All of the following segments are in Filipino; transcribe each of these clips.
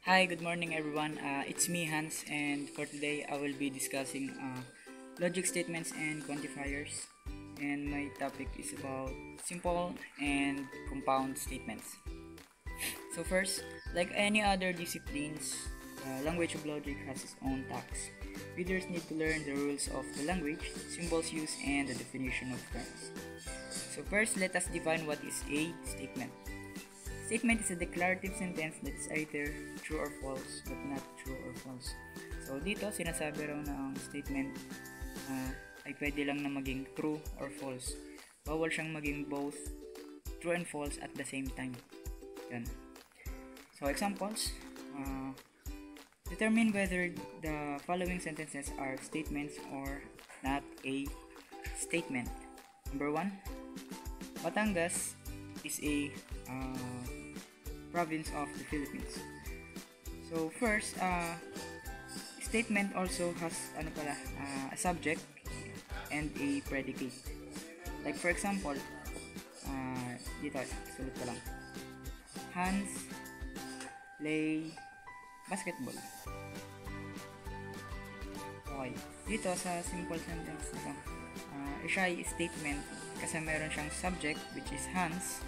Hi, good morning everyone. It's me Hans, and for today I will be discussing logic statements and quantifiers. And my topic is about simple and compound statements. So first, like any other disciplines, language of logic has its own tax. Readers need to learn the rules of the language, symbols used, and the definition of terms. So first, let us define what is a statement. Statement is a declarative sentence that is either true or false, but not true or false. So dito, sinasabi raw na ang statement ay pwede lang na maging true or false. Bawal siyang maging both true and false at the same time. Yan. So examples, determine whether the following sentences are statements or not a statement. Number 1, Batangas is a province of the Philippines. So first, statement also has a subject and a predicate. Like for example, dito sulat ko lang. Hans play basketball. Okay. Dito sa simple sentence nito, siya ay statement kasi meron siyang subject which is Hans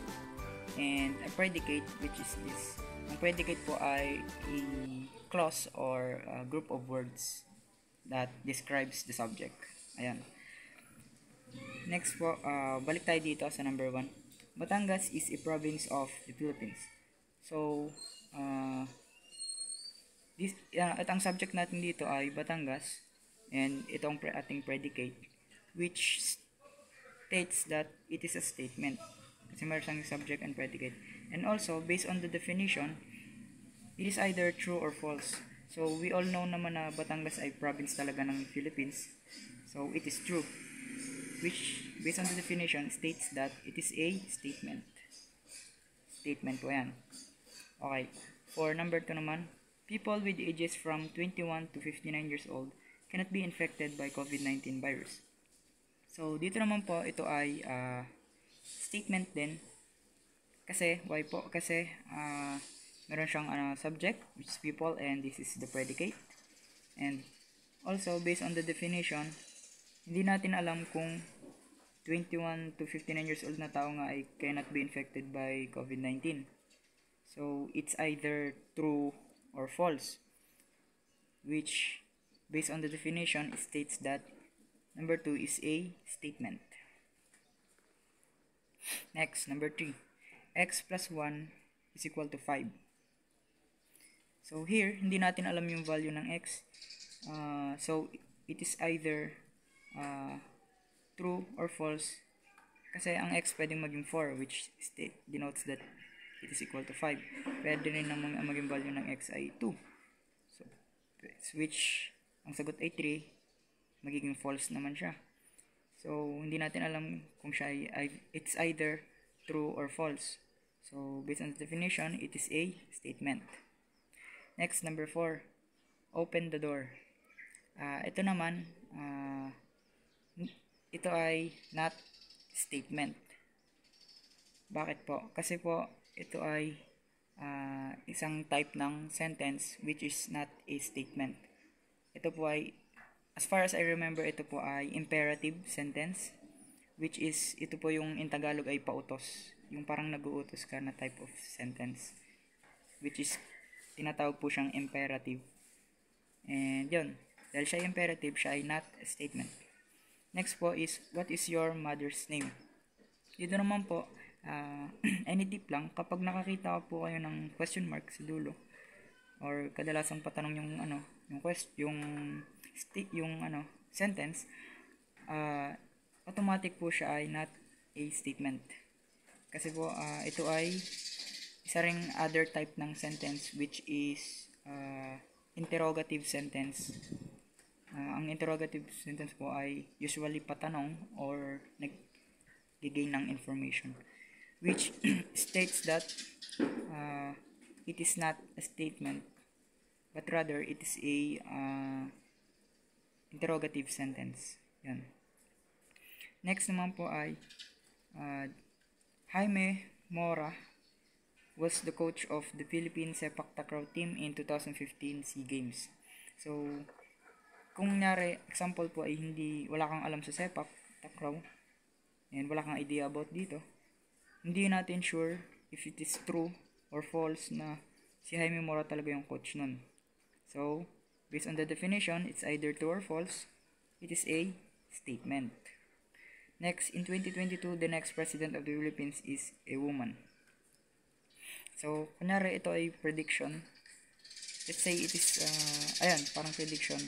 and a predicate which is this. Ang predicate po ay a clause or a group of words that describes the subject. Ayan. Next po, balik tayo dito sa number 1. Batangas is a province of the Philippines. So, at ang subject natin dito ay Batangas and itong ating predicate which states that it is a statement. Kasi meron siyang subject and predicate. And also, based on the definition, it is either true or false. So, we all know naman na Batangas ay province talaga ng Philippines. So, it is true. Which, based on the definition, states that it is a statement. Statement po yan. Okay. For number 2 naman, people with ages from 21 to 59 years old cannot be infected by COVID-19 virus. So, dito naman po, ito ay statement din. Kasi, why po? Kasi, meron siyang subject, which is people, and this is the predicate. And, also, based on the definition, hindi natin alam kung 21 to 59 years old na tao nga ay cannot be infected by COVID-19. So, it's either true or false. Which, based on the definition, states that number 2 is a statement. Next, number 3. X plus 1 is equal to 5. So here, hindi natin alam yung value ng x. So, it is either true or false. Kasi ang x pwedeng maging 4, which denotes that it is equal to 5. Pwede rin namang maging value ng x ay 2. So, which, ang sagot ay 3, magiging false naman siya. So, hindi natin alam kung siya it's either true or false. So, based on the definition, it is a statement. Next, number 4. Open the door. Ito naman, ito ay not statement. Bakit po? Kasi po, ito ay isang type ng sentence which is not a statement. Ito po ay, as far as I remember, ito po ay imperative sentence, which is, ito po yung in Tagalog ay pautos. Yung parang nag-uutos ka na type of sentence, which is, tinatawag po siyang imperative. And yun, dahil siya imperative, siya ay not a statement. Next po is, what is your mother's name? Dito naman po, any tip lang, kapag nakakita po kayo ng question mark sa dulo, or kadalasang patanong yung sentence, automatic po siya ay not a statement. Kasi po, ito ay isa ring other type ng sentence which is interrogative sentence. Ang interrogative sentence po ay usually patanong or nag-gain ng information, which states that it is not a statement but rather it is a interrogative sentence. Yan. Next naman po ay Jaime Mora was the coach of the Philippine Sepak Takraw team in 2015 SEA Games. So, kung nangyari, example po ay wala kang alam sa sepak takraw, and wala kang idea about dito, hindi natin sure if it is true or false na si Jaime Mora talaga yung coach nun. So, based on the definition, it's either true or false. It is a statement. Next, in 2022, the next president of the Philippines is a woman. So, kunyari ito ay prediction. Let's say it is, parang prediction.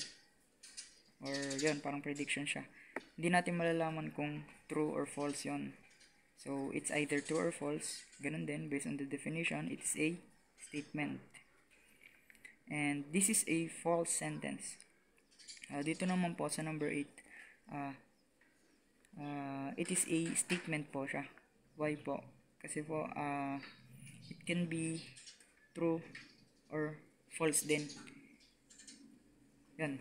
Or yun, parang prediction siya. Hindi natin malalaman kung true or false yon. So, it's either true or false. Ganun din, based on the definition, it's a statement. And this is a false sentence. Dito naman po sa number 8, it is a statement po siya. Why po? Kasi po, it can be true or false din. Yan.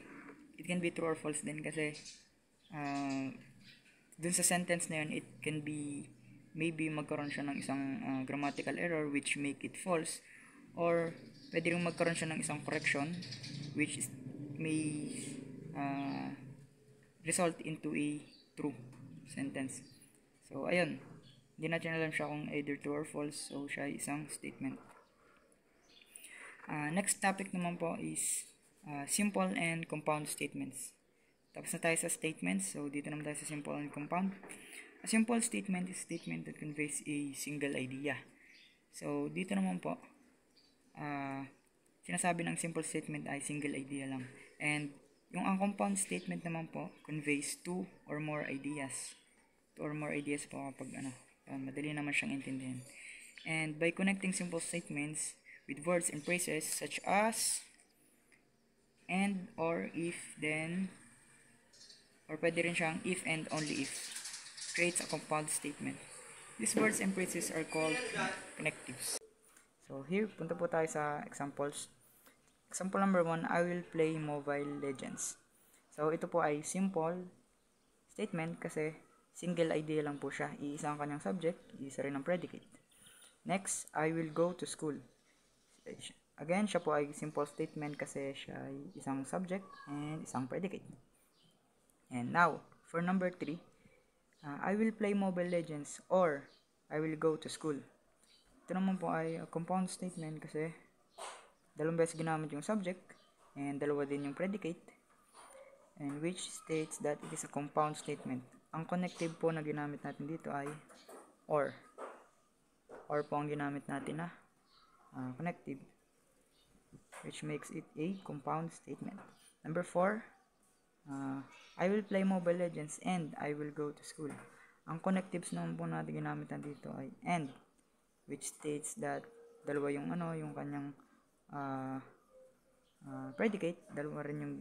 It can be true or false din kasi dun sa sentence na yun, it can be maybe magkaroon siya ng isang grammatical error which make it false, or pwede rin magkaroon siya ng isang correction which may result into a true sentence. So, ayun. Hindi natin alam siya kung either true or false. So, siya ay isang statement. Next topic naman po is simple and compound statements. Tapos na tayo sa statements. So, dito naman tayo sa simple and compound. A simple statement is a statement that conveys a single idea. So, dito naman po, sinasabi ng simple statement ay single idea lang. And, yung compound statement naman po, conveys two or more ideas. Two or more ideas po kapag madali naman siyang intindihin. And, by connecting simple statements with words and phrases such as and, or, if, then, or pwede rin siyang if and only if, creates a compound statement. These words and phrases are called connectives. So here, punta po tayo sa examples. Example number 1, I will play Mobile Legends. So ito po ay simple statement kasi single idea lang po siya. Iisa ang kanyang subject, iisa rin ang predicate. Next, I will go to school. Again, siya po ay simple statement kasi siya ay isang subject and isang predicate. And now, for number 3, I will play Mobile Legends or I will go to school. Ito naman po ay a compound statement kasi dalawang beses ginamit yung subject and dalawa din yung predicate, and which states that it is a compound statement. Ang connective po na ginamit natin dito ay or. Or po ang ginamit natin na connective, which makes it a compound statement. Number 4, I will play Mobile Legends and I will go to school. Ang connectives naman po natin ginamit na dito ay and, which states that dalawa yung yung kanyang predicate, dalawa rin yung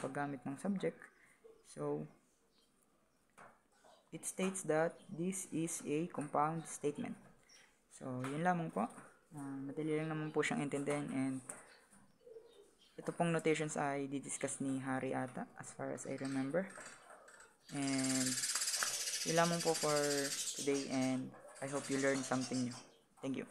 paggamit ng subject. So, it states that this is a compound statement. So, yun lamang po. Madali lang naman po siyang intindihin, and ito pong notations ay didiscuss ni Harry ata as far as I remember. And yun lamang po for today, and I hope you learned something new. Thank you.